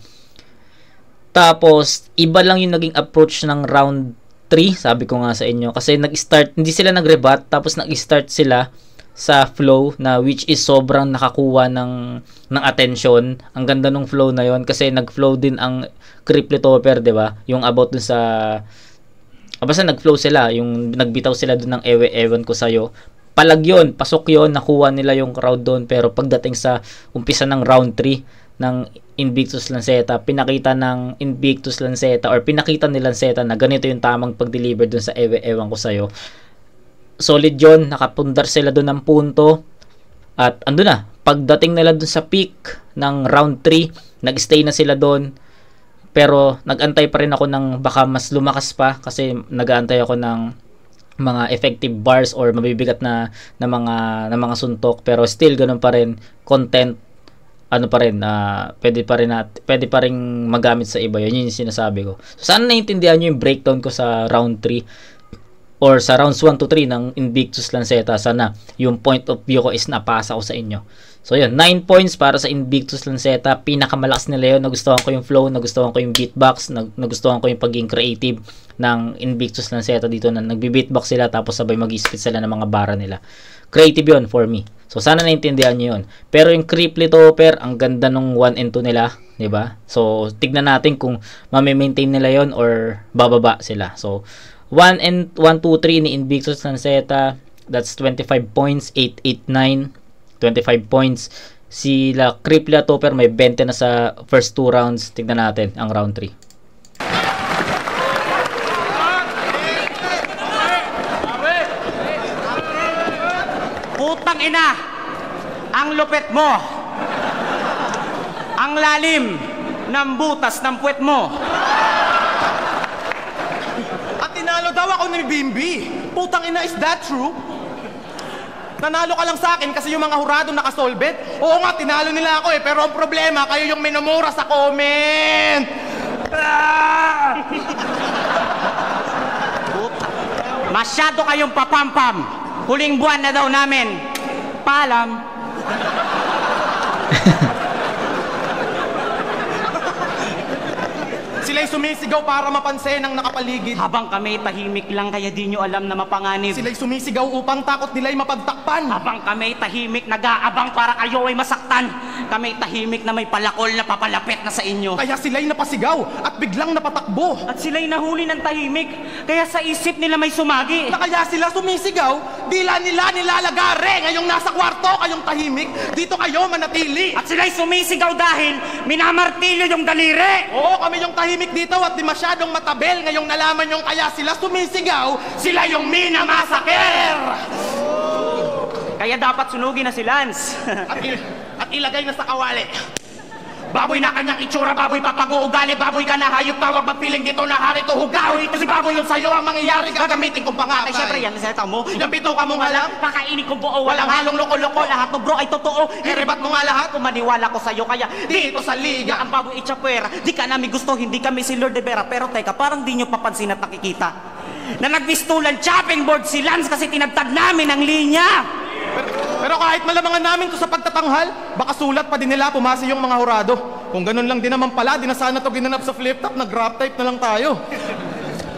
Tapos, iba lang yung naging approach ng round 3, sabi ko nga sa inyo. Kasi hindi sila nag-rebat, tapos nag-start sila sa flow na which is sobrang nakakuha ng attention. Ang ganda ng flow na yon kasi nag-flow din ang Creeply Topper, 'di ba? Yung about dun sa basta nag-flow sila, yung nagbitaw sila dun ng ewan ko sa'yo. Palag yun, pasok yun, nakuha nila yung crowd doon. Pero pagdating sa umpisa ng round 3 ng Invictus Lanceta, pinakita ng Invictus Lanceta or pinakita ni Lanceta na ganito yung tamang pag-deliver dun sa ewan ko sa'yo. Solid yun, nakapundar sila doon ng punto at ando na, pagdating nila doon sa peak ng round 3, nag-stay na sila doon pero nag-antay pa rin ako ng baka mas lumakas pa kasi nag-aantay ako ng mga effective bars or mabibigat na mga suntok pero still ganun pa rin, content pwede pa rin magamit sa iba. Yun yung sinasabi ko. So sana naintindihan nyo yung breakdown ko sa round 3. or sa rounds 1 to 3 ng Invictus Lanceta. Sana yung point of view ko is napasa ko sa inyo. So yun, 9 points para sa Invictus Lanceta. Pinakamalakas nila yun. Nagustuhan ko yung flow, nagustuhan ko yung beatbox, nagustuhan ko yung pagiging creative ng Invictus Lanceta dito na nagbi-beatbox sila tapos sabay mag-spit sila ng mga bara nila. Creative yun for me. So sana naintindihan nyo yun. Pero yung Cripply Topper, ang ganda nung 1 and 2 nila, 'di ba? So tignan natin kung ma-maintain nila yon or bababa sila. So 1 2 3 ni Invictus Lanceta, that's 25 points, 8 8 9 25 points. Sila Cripply Topper may 20 na sa first 2 rounds. Tignan natin ang round 3. Putang ina! Ang lupit mo! Ang lalim ng butas ng puwet mo! At tinalo daw ako ni Bimbi. Putang ina, is that true? Nanalo ka lang sa akin kasi yung mga hurado nakasolbet. Oo nga, tinalo nila ako eh. Pero ang problema, kayo yung minumura sa comment. Masyado kayong papampam. Huling buwan na daw namin. Paalam. Sila'y sumisigaw para mapansin ang nakapaligid. Habang kami tahimik lang kaya di nyo alam na mapanganib. Sila'y sumisigaw upang takot nila'y mapagtakpan. Habang kami tahimik nag-aabang para kayo ay masaktan. Kami tahimik na may palakol na papalapit na sa inyo. Kaya sila'y napasigaw at biglang napatakbo. At sila'y nahuli ng tahimik kaya sa isip nila may sumagi. Na kaya sila sumisigaw, dila nila nilalagare. Ngayong nasa kwarto kayong tahimik, dito kayo manatili. At sila'y sumisigaw dahil minamartilyo yung daliri. Oo, kami yung tahimik dito at di masyadong matabel. Ngayong nalaman yung kaya sila sumisigaw, sila yung minamasaker. Kaya dapat sunugin na si Lance. At ilagay na sa kawali. Baboy na kanyang itsura, baboy papag-uugali, baboy ka na hayop, tawag magpiling dito na hari to hugawi. Kasi baboy yung sa'yo ang mangyayari, gagamitin kong pangatay. Ay, syempre yan, naseta mo. Yung pito ka mong alam, kakainin ko buo, walang halong loko-loko. Lahat to bro ay totoo. Irebat mo nga lahat. Kung maniwala ko sa'yo, kaya dito sa liga, ang baboy itchapwera. Di ka namin gusto, hindi kami si Lord de Vera. Pero teka, parang di nyo papansin at nakikita na nagbistulan chopping board si Lance kasi tinagtag namin ang linya. Pero kahit malamangan namin to sa pagtatanghal, baka sulat pa din nila pumasa yung mga hurado. Kung ganun lang din naman pala, di na sana to ginanap sa flip top, nag-grab type na lang tayo.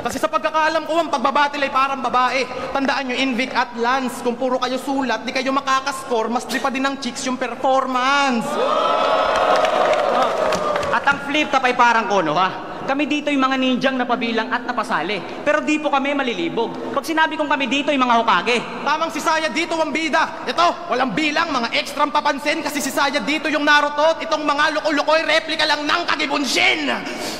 Kasi sa pagkakaalam ko, ang pagbabatil ay parang babae. Tandaan nyo, Invic at Lance, kung puro kayo sulat, di kayo makakascore, mas di pa din ng chicks yung performance. At ang flip top ay parang kono, ha? Kami dito yung mga ninjang napabilang at napasali. Pero di po kami malilibog. Pag sinabi kong kami dito yung mga Hokage. Tamang si Saya dito ang bida. Ito, walang bilang, mga extrang papansin kasi si Saya dito yung Naruto. Itong mga loko-lokoy, replika lang ng Kagibunshin.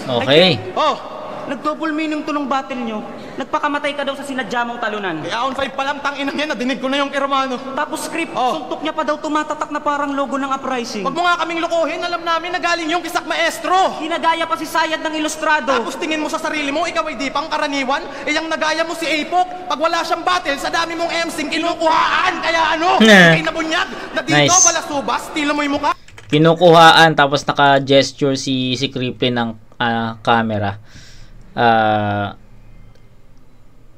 Okay. Oh, Nag-double meaning to nung battle nyo. Nagpakamatay ka daw sa sinadya mong talunan. kaya on 5 pa lang, tanginang yan, nadinig ko na yung Kiromano. Tapos script, Oh. suntok niya pa daw tumatatak na parang logo ng uprising. Wag mo nga kaming lokohin, alam namin na galing yung kisak maestro. Ginagaya pa si Sayad ng ilustrado. Tapos tingin mo sa sarili mo, ikaw ay di pang karaniwan. Yung nagaya mo si Apok, pag wala siyang battle, sa dami mong MCing kinukuhaan. Kaya ano, kay nabunyag, na dito Nice. pala subas, tilo mo yung mukha. Kinukuhaan tapos naka-gesture si Cripply ng camera.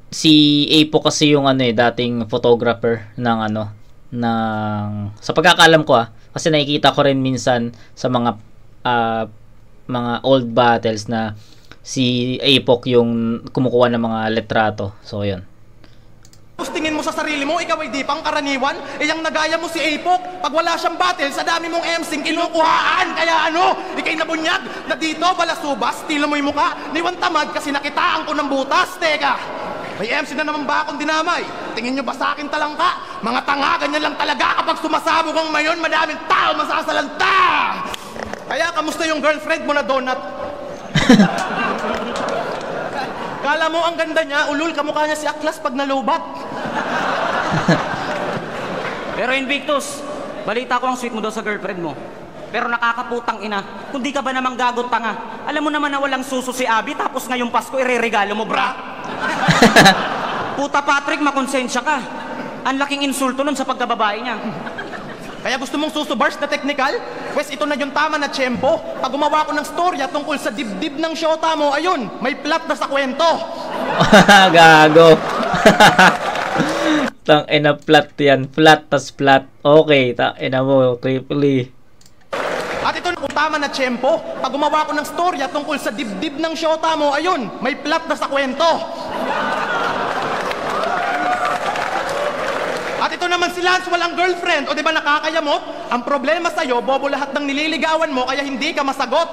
Si Apo kasi yung dating photographer ng sa pagkakaalam ko kasi nakikita ko rin minsan sa mga old battles na si Apok yung kumukuha ng mga litrato. So yun. Tapos tingin mo sa sarili mo, ikaw ay di pang karaniwan. Yung nagaya mo si Apok, pag wala siyang battle, sa dami mong MCing kinukuhaan. Kaya ano, ikay nabunyag, na dito pala subas, tilo mo yung mukha. Niwan tamad kasi nakitaan ko ng butas. Teka, may MC na naman ba akong dinamay? Tingin nyo ba sa akin talangka? Mga tanga, ganyan lang talaga kapag sumasabog ang mayon, madaming tao masasalanta. Kaya kamusta yung girlfriend mo na donut? Kala mo ang ganda niya, ulul, kamukha niya si Aklas pag nalobat. Pero Invictus, balita ko ang sweet mo daw sa girlfriend mo. Pero nakakaputang ina, kung di ka ba namang gagot tanga, alam mo naman na walang suso si Abby, tapos ngayong Pasko ireregalo mo, bra? Puta Patrick, makonsensya ka. Ang laking insulto nun sa pagkababae niya. Kaya gusto mong susubars na technical? Pwes ito na yung tama na tiyempo. Pag gumawa ko ng storya tungkol sa dibdib ng syota mo, ayun, may plot na sa kwento. Gago. Tangina, flat yan. Flat tas flat. Okay, tangina mo, Cripply. At ito na kung tama na tiyempo. Pag gumawa ko ng storya tungkol sa dibdib ng syota mo, ayun, may plot na sa kwento. At ito naman si Lance, walang girlfriend. O di ba nakakayamot? Ang problema sa'yo, bobo lahat ng nililigawan mo, kaya hindi ka masagot.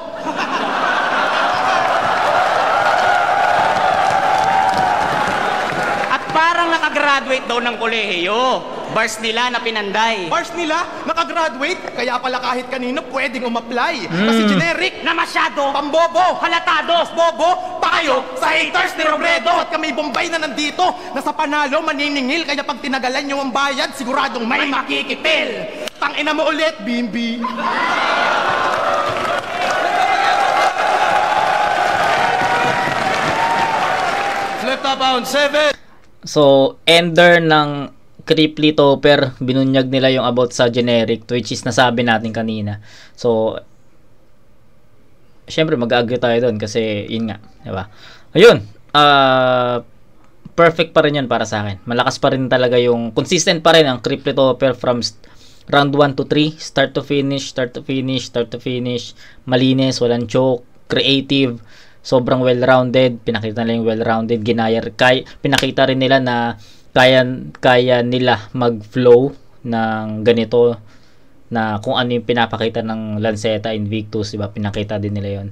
Parang nakagraduate daw ng kolehiyo. Bars nila na pinanday. Bars nila, nakagraduate, kaya pala kahit kanino pwedeng umapply. Kasi generic Na masyado. pambobo, Halatado. bobo, payo sa haters ni Robredo. At kami Bombay na nandito, nasa panalo, maniningil, kaya pag tinagalan nyo ang bayad, siguradong may makikipil. Tangina mo ulit, Bimbi. Flip top pound 7. So, ender ng Cripply Topper, binunyag nila yung about sa generic, which is nasabi natin kanina. So, syempre mag-agree tayo doon kasi yun nga, diba? Ayun, perfect pa rin yan para sa akin. Malakas pa rin talaga yung, consistent pa rin ang Cripply Topper from round 1 to 3, start to finish, malinis, walang choke, creative, sobrang well-rounded, pinakita nila yung well-rounded, pinakita rin nila na kaya nila mag-flow ng ganito, na kung ano yung pinapakita ng Lanceta Invictus, diba? Pinakita din nila yon.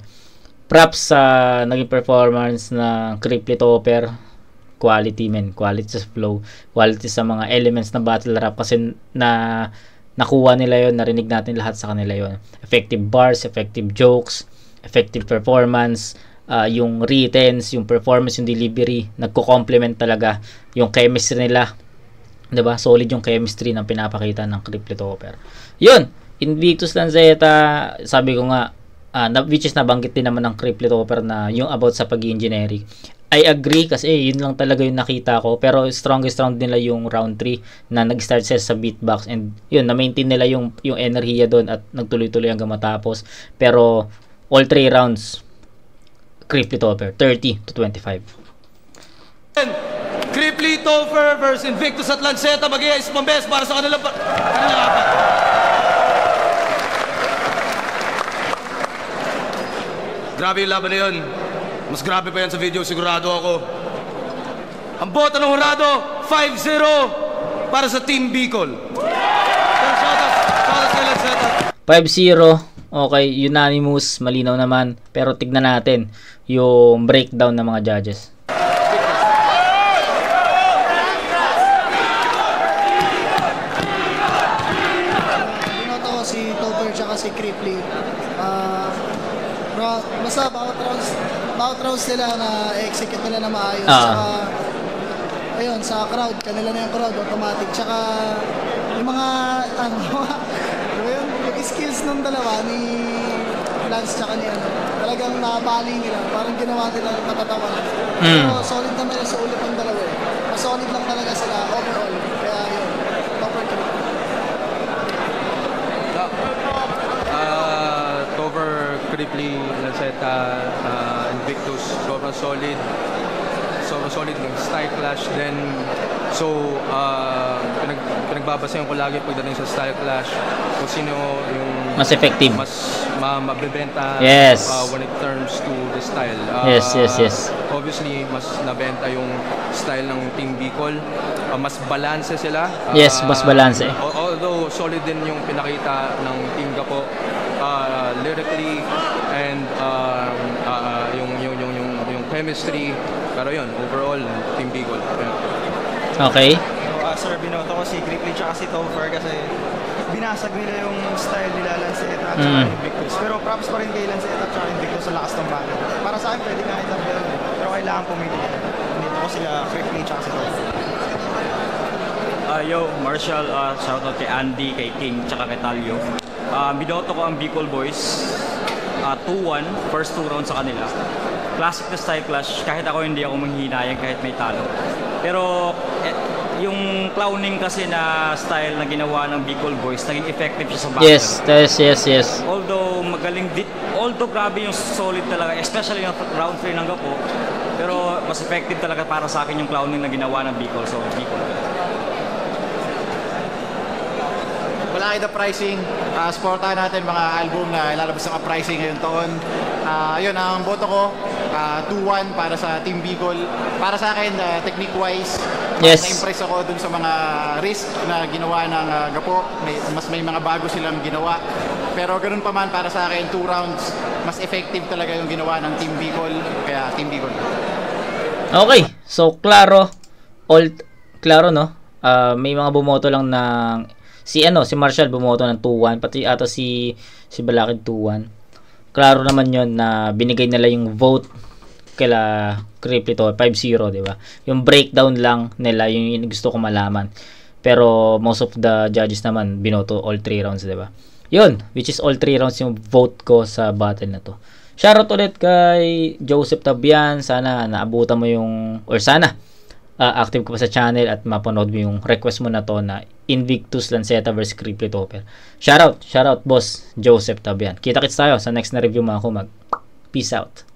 Props sa naging performance ng Cripply Topper, quality sa flow, quality sa mga elements ng battle rap, kasi nakuha nila yon, narinig natin lahat sa kanila yon. Effective bars, effective jokes, effective performance, yung writtens, yung performance, yung delivery, nagko-complement talaga yung chemistry nila, diba? Solid yung chemistry na pinapakita ng Cripply Topper. Yun, Invictus Lanceta, sabi ko nga, which is nabanggit din naman ng Cripply Topper na yung about sa pagiging generic. I agree kasi yun lang talaga yung nakita ko, pero strongest round nila yung round 3 na nag-start sila sa beatbox, and yun, na-maintain nila yung enerhiya doon at nagtuloy-tuloy hanggang matapos. Pero all 3 rounds Cripply Topper, 30 to 25. Cripply Topper versus Invictus at Lanceta. Mag-iayos pang best para sa kanilang apat. Grabe yung laban na yun. Mas grabe pa yan sa video, sigurado ako. Ang boto ng hurado, 5-0 para sa Team Bicol. Pero shoutouts kay Lanceta. 5-0. Okay, unanimous, malinaw naman. Pero tignan natin yung breakdown ng mga judges. Binoto ko si Topper tsaka si Cripply. Basta bawat rounds nila na execute nila na maayos. Tsaka, ayun, sa crowd, kanila na yung crowd, automatic. Tsaka, yung mga, yung skills ng dalawa ni Lance tsaka ni talagang nabali nila, parang ginawa nila matatawanan. Pero solid naman yung sa ulit ng dalawa. Mas solid lang talaga sila overall. Kaya yun, Topper Cripply. Topper Cripply, Lanceta, Invictus, sobrang solid ng style clash din. So, pinagbabasayan ko lagi pagdating sa style clash kung sino yung mas effective, mas mabebenta when it turns to the style. Yes. Obviously, mas nabenta yung style ng Team Bicol. Mas balanse sila. Mas balanse. Although solid din yung pinakita ng Team Gapo lyrically and yung chemistry. Pero yun, overall, Team Bicol. Okay. So, sir, binoto ko si Cripply tsaka si Topper kasi binasag nila yung style nila Lanceta at Invictus. Pero props pa rin kay Lanceta at Invictus sa lakas ng banda. Para sa akin, pwede nga itabel. Pero kailangan pumili. Binoto ko sila Cripply tsaka si Topper. Yo, Marshall, shoutout kay Andy, kay King, tsaka kay Talio. Binoto ko ang Bicol Boys. 2-1, first 2 rounds sa kanila. Classic na style clash, kahit ako hindi ako manghihinayang kahit may talo. Pero yung clowning kasi na style na ginawa ng Bicol Boys, naging effective siya sa battle. Yes. Although magaling although grabe yung solid talaga, especially yung round 3 ng Gapo, pero mas effective talaga para sa akin yung clowning na ginawa ng Bicol. So, Bicol. Wala kayo na pricing. Supportahan natin mga album na ilalabas ng pricing ngayong taon. Yun, ang boto ko, 2-1 para sa Team Bicol. Para sa akin, technique-wise, na-impress ako dun sa mga risk na ginawa ng Gapo. May mga bago silang ginawa. Pero ganun pa man, para sa akin, 2 rounds, mas effective talaga yung ginawa ng Team Bicol. Kaya Team Bicol. Okay, so klaro, no? May mga bumoto lang ng si Marshall bumoto ng 2-1, pati ata si Balakid 2-1. Klaro naman 'yon na binigay nila yung vote kila Kriplito 5-0, 'di ba? Yung breakdown lang nila yung gusto ko malaman. Pero most of the judges naman binoto all 3 rounds, 'di ba? 'Yun, which is all 3 rounds yung vote ko sa battle na to. Shoutout ulit kay Joseph Tabian. Sana naabutan mo yung, or sana active ka pa sa channel at mapanood mo yung request mo na to na Invictus Lanceta vs Cripplet Hopper. Shoutout boss Joseph Tabian. Kita-kits tayo sa next na review mga kumag. Peace out.